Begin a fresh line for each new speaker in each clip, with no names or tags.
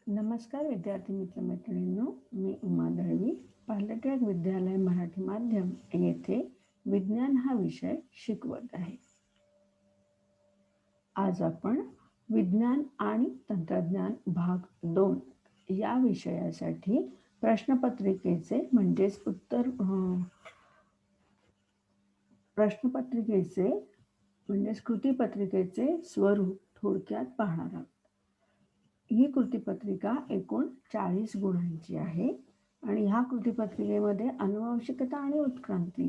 नमस्कार विद्यार्थी मित्रमैत्रिणींनो, मी उमा दळवी, पार्लट्रॅक विद्यालय मराठी माध्यम येथे विज्ञान हा विषय शिकवत आहे. आज आपण विज्ञान आणि तंत्रज्ञान भाग 2 या विषयासाठी प्रश्नपत्रिकेचे कृतीपत्रिकेचे स्वरूप थोडक्यात पाहणार आहोत. ही कृतीपत्रिका एकूण 40 गुणांची आहे आणि ह्या कृतीपत्रिकेमध्ये आनुवंशिकता आणि उत्क्रांती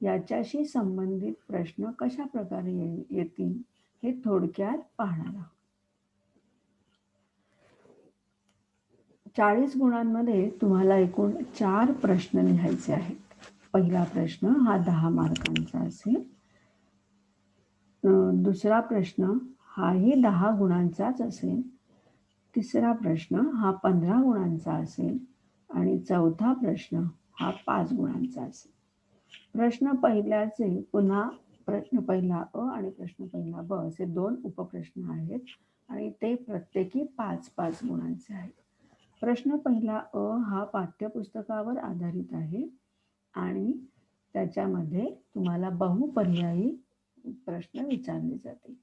याच्याशी संबंधित प्रश्न कशा प्रकारे येतील हे थोडक्यात पाहणार आहोत. 40 गुणांमध्ये तुम्हाला एकूण 4 प्रश्न लिहायचे आहेत. पहिला प्रश्न हा 10 मार्कांचा असेल. दुसरा प्रश्न हाही 10 गुणांचाच असेल. तिसरा प्रश्न हा 15 गुणांचा असेल आणि चौथा प्रश्न हा 5 गुणांचा असेल. प्रश्न पहिल्याचे पुन्हा प्रश्न पहिला अ आणि प्रश्न पहिला ब असे 2 उपप्रश्न आहेत आणि ते प्रत्येकी 5-5 गुणांचे आहेत. प्रश्न पहिला अ हा पाठ्यपुस्तकावर आधारित आहे आणि त्याच्यामध्ये तुम्हाला बहुपर्यायी प्रश्न विचारले जातील.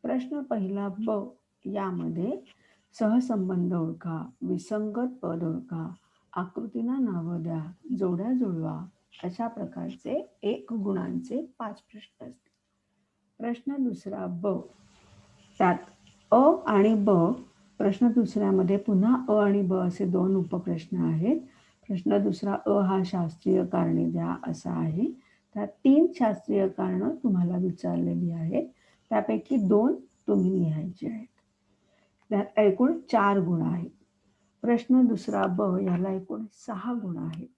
प्रश्न पहिला ब यामध्ये सहसंबंध ओळखा, विसंगत पद ओळखा, आकृतींना नावं द्या, जोड्या जुळवा अशा प्रकारचे 1 गुणांचे 5 प्रश्न असतील. प्रश्न दुसरा ब त्यात अ आणि ब प्रश्न दुसऱ्यामध्ये पुन्हा अ आणि ब असे 2 उपप्रश्न आहेत. प्रश्न दुसरा अ हा शास्त्रीय कारणे द्या असा आहे. त्यात 3 शास्त्रीय कारणं तुम्हाला विचारलेली आहेत. त्यापैकी 2 तुम्ही लिहायची आहेत. त्यात एकूण 4 गुण आहेत. प्रश्न दुसरा ब याला एकूण 6 गुण आहेत.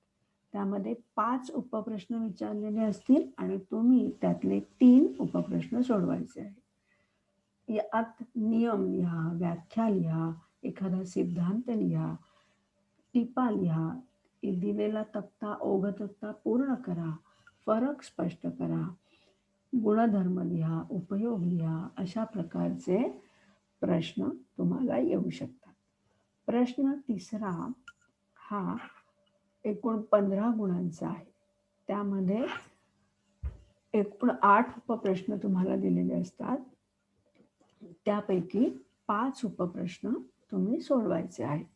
त्यामध्ये 5 उपप्रश्न विचारलेले असतील आणि तुम्ही त्यातले 3 उपप्रश्न सोडवायचे आहेत. यात नियम लिहा, व्याख्या लिहा, एखादा सिद्धांत लिहा, टिपा लिहा, दिलेला तक्ता ओघ तक्ता पूर्ण करा, फरक स्पष्ट करा, गुणधर्म लिहा, उपयोग लिहा अशा प्रकारचे प्रश्न तुम्हाला येऊ शकतात. प्रश्न तिसरा हा एकूण 15 गुणांचा आहे. त्यामध्ये एकूण 8 उपप्रश्न तुम्हाला दिलेले असतात. त्यापैकी 5 उपप्रश्न तुम्ही सोडवायचे आहेत.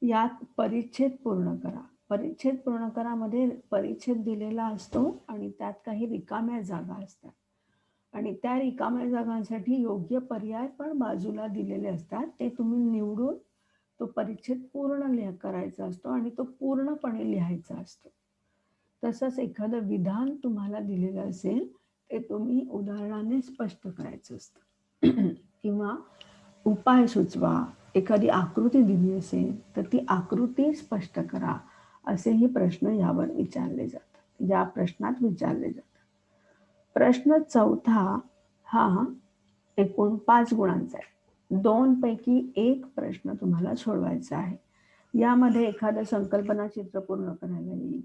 यात परिच्छेद पूर्ण करा. परिच्छेद पूर्ण करामध्ये परिच्छेद दिलेला असतो आणि त्यात काही रिकाम्या जागा असतात आणि त्या रिकाम्या जागांसाठी योग्य पर्याय पण बाजूला दिलेले असतात. ते तुम्ही निवडून तो परिच्छेद पूर्ण करायचा असतो आणि तो पूर्णपणे लिहायचा असतो. तसंच एखादं विधान तुम्हाला दिलेलं असेल ते तुम्ही उदाहरणाने स्पष्ट करायचं असतं किंवा उपाय सुचवा, एखादी आकृती दिली असेल तर ती आकृती स्पष्ट करा असेही प्रश्न यावर विचारले जातात. या प्रश्नात विचारले जातात. प्रश्न चौथा हा एकूण 5 गुणांचा आहे. 2 पैकी 1 प्रश्न तुम्हाला सोडवायचा आहे. यामध्ये एखादं संकल्पना चित्र पूर्ण करायला येईल.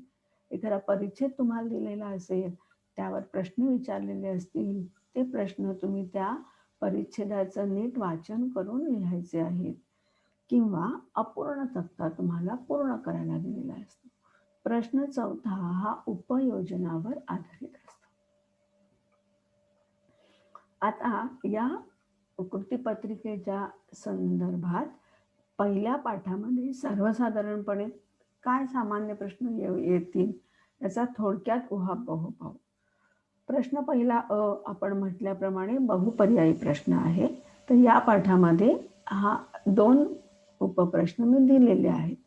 एखादा परिच्छेद तुम्हाला दिलेला असेल, त्यावर प्रश्न विचारलेले असतील, ते प्रश्न तुम्ही त्या परिच्छेदाचं नीट वाचन करून लिहायचे आहेत किंवा अपूर्ण तक्ता तुम्हाला पूर्ण करायला दिलेला असतो. प्रश्न चौथा हा उपयोजनावर आधारित असतो. आता या कृतीपत्रिकेच्या संदर्भात पहिल्या पाठामध्ये सर्वसाधारणपणे काय सामान्य प्रश्न येतील याचा थोडक्यात उहापोह पाहू. प्रश्न पहिला अ आपण म्हटल्याप्रमाणे बहुपर्यायी प्रश्न आहे. तर या पाठामध्ये हा 2 उपप्रश्न मी दिलेले आहेत.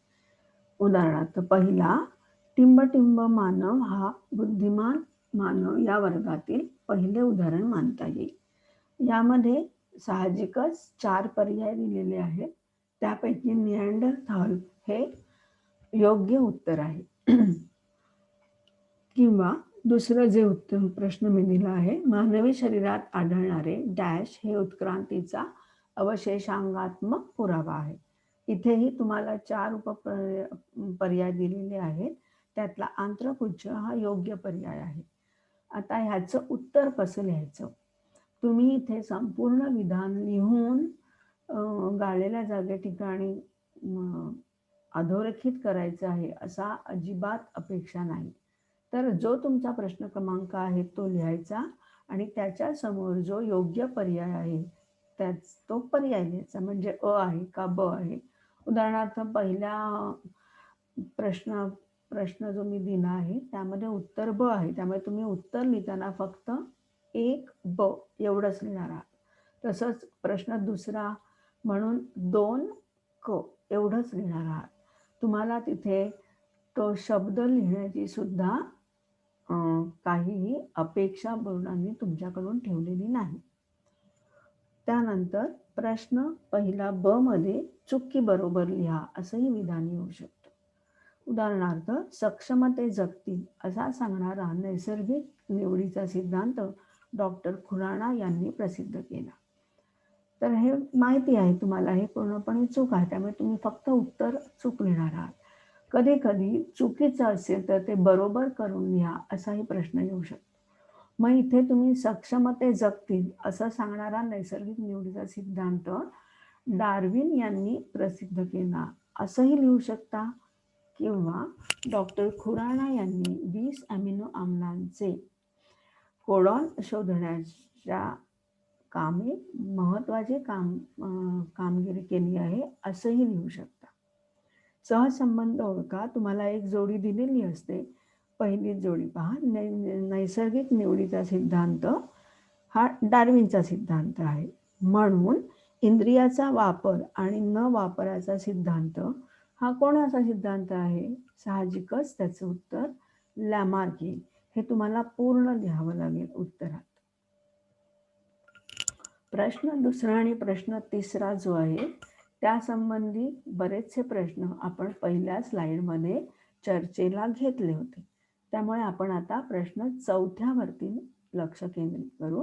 उदाहरणार्थ पहिला टिंबटिंब मानव हा बुद्धिमान मानव या वर्गातील पहिले उदाहरण मानता येईल. यामध्ये साहजिकच 4 पर्याय दिलेले आहेत. त्यापैकी निअँडरथॉल हे योग्य उत्तर आहे. किंवा दुसरं जे उत्तर प्रश्न मी दिला आहे, मानवी शरीरात आढळणारे डॅश हे उत्क्रांतीचा अवशेषांगात्मक पुरावा आहे. इथेही तुम्हाला 4 पर्याय दिलेले आहेत. त्यातला आंत्रपुच्छ हा योग्य पर्याय आहे. आता ह्याचं उत्तर कसं लिहायचं? तुम्ही इथे संपूर्ण विधान लिहून गाळलेल्या जागे ठिकाणी अधोरेखित करायचं आहे असा अजिबात अपेक्षा नाही. तर जो तुमचा प्रश्न क्रमांक आहे तो लिहायचा आणि त्याच्या समोर जो योग्य पर्याय आहे तो पर्याय लिहायचा. म्हणजे अ आहे का ब आहे. उदाहरणार्थ पहिल्या प्रश्न प्रश्न जो मी दिला आहे त्यामध्ये उत्तर ब आहे, त्यामुळे तुम्ही उत्तर लिहिताना फक्त 1 ब एवढंच लिहिणार आहात. तसंच प्रश्न दुसरा म्हणून 2 क एवढंच लिहिणार आहात. तुम्हाला तिथे तो शब्द लिहिण्याची सुद्धा काहीही अपेक्षा बोर्डांनी तुमच्याकडून ठेवलेली नाही. त्यानंतर प्रश्न पहिला ब मध्ये चुकी बरोबर लिहा असंही विधान येऊ शकतं. उदाहरणार्थ सक्षमते जगतील असा सांगणारा नैसर्गिक निवडीचा सिद्धांत डॉक्टर खुराणा यांनी प्रसिद्ध केला. तर हे माहिती आहे तुम्हाला, हे पूर्णपणे चूक आहे, त्यामुळे तुम्ही फक्त उत्तर चूक लिहिणार आहात. कधी कधी चुकीचं असेल तर ते बरोबर करून लिहा असाही प्रश्न येऊ शकतो. मग इथे तुम्ही सक्षमते जगतील असं सांगणारा नैसर्गिक निवडीचा सिद्धांत डार्विन यांनी प्रसिद्ध केला असंही लिहू शकता, किंवा डॉक्टर खुराणा यांनी 20 अमिनो आम्लांचे कोडॉन शोधण्याच्या महत्वाची कामगिरी केली आहे असंही लिहू शकता. सहसंबंध ओळखा. तुम्हाला एक जोडी दिलेली असते. पहिली जोडी पहा. नैसर्गिक निवडीचा सिद्धांत हा डार्विनचा सिद्धांत आहे. म्हणून इंद्रियाचा वापर आणि न वापराचा सिद्धांत हा कोणाचा सिद्धांत आहे? साहजिकच त्याचं उत्तर लॅमार्क येईल. हे तुम्हाला पूर्ण लिहावं लागेल उत्तरात. प्रश्न दुसरा आणि प्रश्न तिसरा जो आहे त्यासंबंधी बरेचसे प्रश्न आपण पहिल्या स्लाइडमध्ये चर्चेला घेतले होते. त्यामुळे आपण आता प्रश्न चौथ्यावरती लक्ष केंद्रित करू.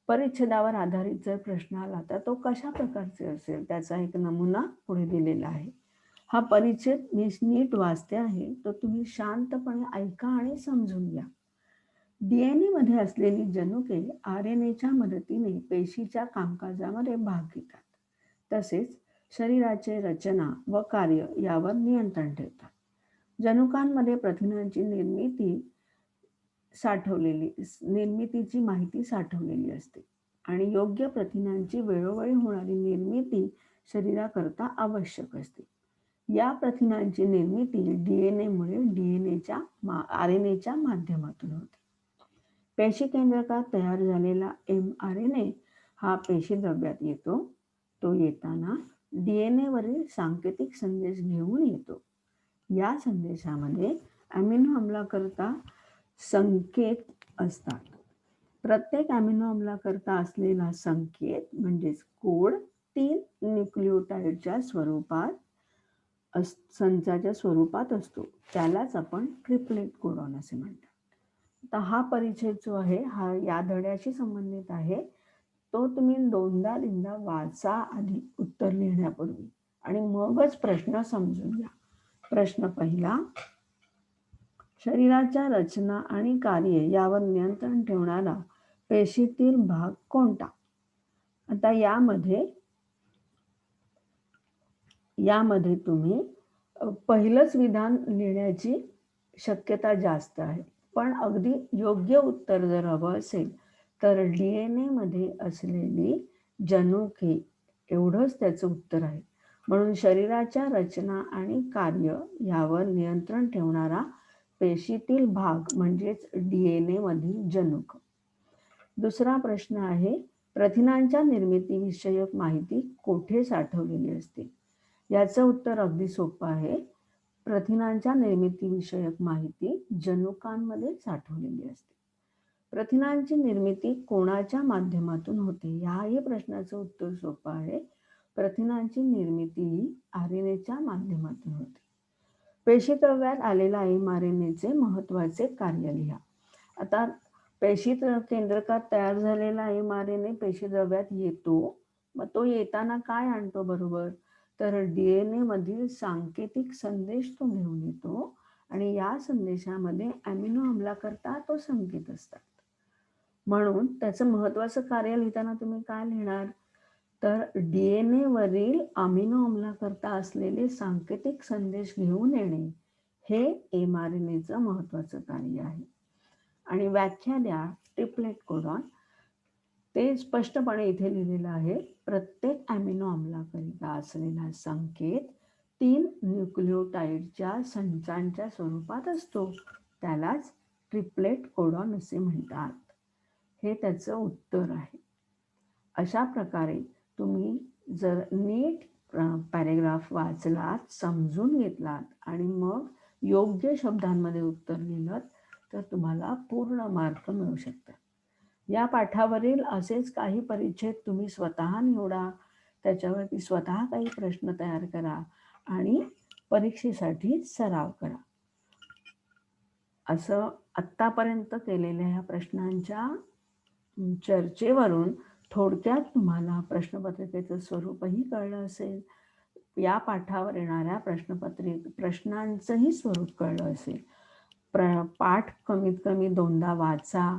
परिच्छेदावर आधारित जर प्रश्न आला तर तो कशा प्रकारचे असेल त्याचा एक नमुना पुढे दिलेला आहे. हा परिच्छेद मी नीट वाचते आहे, तो तुम्ही शांतपणे ऐका आणि समजून घ्या. डीएनए मध्ये असलेली जनुके आरएनएच्या मदतीने पेशीच्या कामकाजामध्ये भाग घेतात. तसेच शरीराचे रचना व कार्य यावर नियंत्रण ठेवतात. जनुकांमध्ये प्रथिनांची निर्मितीची माहिती साठवलेली असते आणि योग्य प्रथिनांची वेळोवेळी होणारी निर्मिती शरीराकरता आवश्यक असते. या प्रथिनांची निर्मिती डीएनए मुळे आरएनएच्या माध्यमातून होते. पेशी केंद्रकात तयार झालेला mRNA हा पेशीद्रव्यात येतो. तो येताना डीएनए वरील सांकेतिक संदेश घेऊन येतो. या संदेशामध्ये अमिनो आम्लाकरता संकेत असतात. प्रत्येक अमिनो आम्लाकरता असलेला संकेत म्हणजेच कोड 3 न्यूक्लिओटाइडच्या संचाच्या स्वरूपात असतो. त्यालाच आपण ट्रिपलेट कोडॉन असे म्हणतात. आता हा परिच्छेद जो आहे हा या धड्याशी संबंधित आहे. तो तुम्ही दोनदा वाचा आधी उत्तर लिहिण्यापूर्वी आणि मगच प्रश्न समजून घ्या. प्रश्न पहिला. शरीराच्या रचना आणि कार्य यावर नियंत्रण ठेवणारा पेशीतील भाग कोणता? आता यामध्ये तुम्ही पहिलंच विधान लिहिण्याची शक्यता जास्त आहे. पण अगदी योग्य उत्तर जर हवं असेल तर डीएनए मध्ये असलेली जनुके एवढंच त्याचं उत्तर आहे. म्हणून शरीराच्या रचना आणि कार्य यावर नियंत्रण ठेवणारा पेशीतील भाग म्हणजेच डीएनए मधील जनुक. दुसरा प्रश्न आहे, प्रथिनांच्या निर्मितीविषयक माहिती कोठे साठवलेली असते? याचं उत्तर अगदी सोपं आहे. प्रथिनांच्या निर्मितीविषयक माहिती जनुकांमध्ये साठवलेली असते. प्रथिनांची निर्मिती कोणाच्या माध्यमातून होते? याही प्रश्नाचं उत्तर सोपं आहे. प्रथिनांची निर्मिती ही आरएनएच्या माध्यमातून होते. पेशीद्रव्यात आलेला mRNAचे महत्वाचे कार्य लिहा. आता पेशी केंद्रकात तयार झालेला mRNA पेशीद्रव्यात येतो. मग तो येताना काय आणतो बरोबर? तर डीएनए मधील सांकेतिक संदेश तो घेऊन येतो आणि या संदेशामध्ये अमिनो आम्लाकरता तो संकेत असतात. म्हणून त्याचं महत्वाचं कार्य लिहिताना तुम्ही काय लिहिणार? तर DNA वरील अमिनो आम्लाकरता असलेले सांकेतिक संदेश घेऊन येणे हे mRNAचं महत्वाचं कार्य आहे. आणि व्याख्या द्या ट्रिपलेट कोडॉन. ते स्पष्टपणे इथे लिहिलेलं आहे. प्रत्येक अमिनो आम्लाकरिता असलेला संकेत 3 न्यूक्लिओटाइडच्या संचांच्या स्वरूपात असतो. त्यालाच ट्रिपलेट कोडॉन असे म्हणतात. हे त्याचं उत्तर आहे. अशा प्रकारे तुम्ही जर नीट पॅरेग्राफ वाचलात, समजून घेतलात आणि मग योग्य शब्दांमध्ये उत्तर लिहिलं तर तुम्हाला पूर्ण मार्क मिळू शकतात. या पाठावरील असेच काही परिच्छेद तुम्ही स्वतः निवडा, त्याच्यावरती स्वतः काही प्रश्न तयार करा आणि परीक्षेसाठी सराव करा. असं आत्तापर्यंत केलेल्या ह्या प्रश्नांच्या चर्चेवरून थोडक्यात तुम्हाला प्रश्नपत्रिकेचं स्वरूपही कळलं असेल. या पाठावर येणाऱ्या प्रश्नांचंही स्वरूप कळलं असेल. पाठ कमीत कमी 2दा वाचा,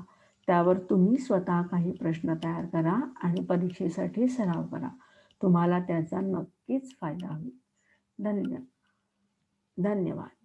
त्यावर तुम्ही स्वतः काही प्रश्न तयार करा आणि परीक्षेसाठी सराव करा. तुम्हाला त्याचा नक्कीच फायदा होईल. धन्यवाद.